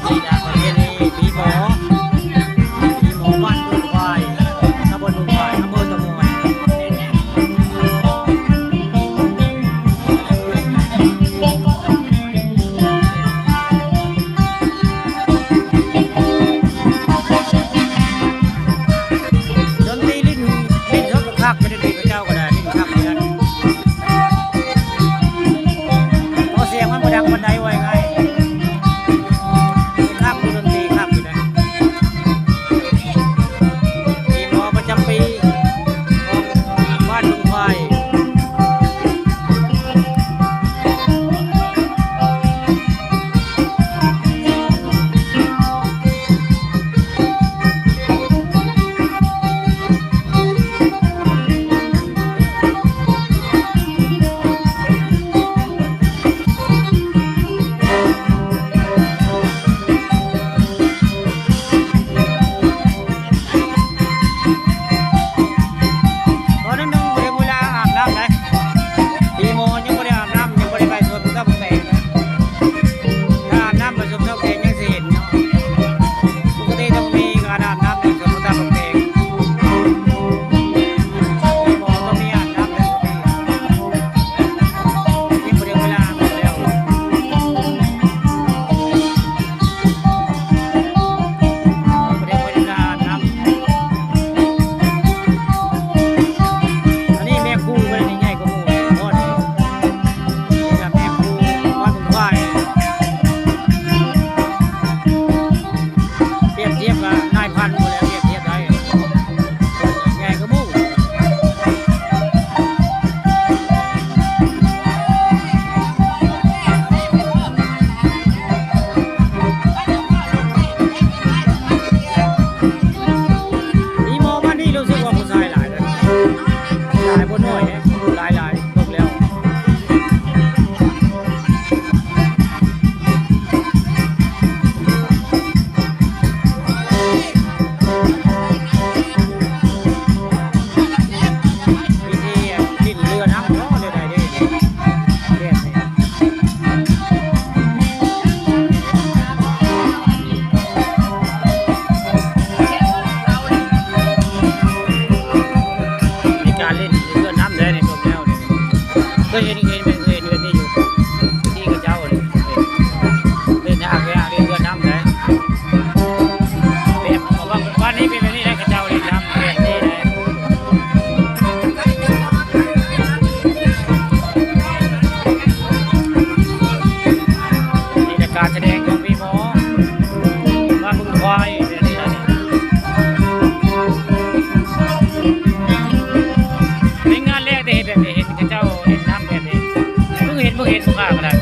นี่นะประเพณีผีหมอบ้านบุญควายตำบลบุญควายอำเภอตะมวยดนตรีลิ้นชกคักไม่ได้ตีกับเจ้าก็ได้ลิ้นคักเหมือนกันเพราะเสียงมันบ่ดังบันไดไว้ไงคักดนตรีคักอยู่นะมีหมอประจำปีของบ้านบุญควาย ตอนนั้นน้องเรียนเวลาอาบน้ำไหนปีโมยังไม่ได้อาบน้ำยังไม่ได้ไปสวนพุทธบุตรนะถ้าอาบน้ำไปสวนพุทธบุตรยังสิเห็นเนาะปกติต้องมีการอาบน้ำในสวนพุทธบุตรปีโมต้องมีอาบน้ำในสวนยังไม่ได้เวลาอาบน้ำแล้วไม่ได้เวลาอาบน้ำ อันนี้แม่คู่ไม่ได้ใหญ่กว่าหมู่พ่อนี่กับแม่คู่บ้านบุญควายเปรียบเทียบกับนายพันธุ์หมดแล้วเปรียบเทียบได้ใหญ่กว่าหมู่มีหมอบ้านนี้รู้สึกว่าผู้ชายหลายเลยหลายบนหน่อยเนี่ยหลายตกแล้ววิธีดิ้นเรือน้ำเนาะเรือใดเด้เรียบนี่มีการเล่นเรือน้ำได้ในตกแล้วนี่เคยเห็นเป็นเคยเห็นเรือนี่อยู่ที่กับเจ้าเลยเล่นอาเล่นเรือน้ำได้แบบวันนี้เป็นแบบนี้ได้กับเจ้าเล่นน้ำแบบนี้ได้นี่เป็นการแสดงของพี่หมอบ้านบุญควายแบบนี้นะเป็นงานแรกที่เห็นแบบนี้เห็นกับเจ้าเล่นน้ำแบบนี้เพิ่งเห็นพวกข้าก็ได้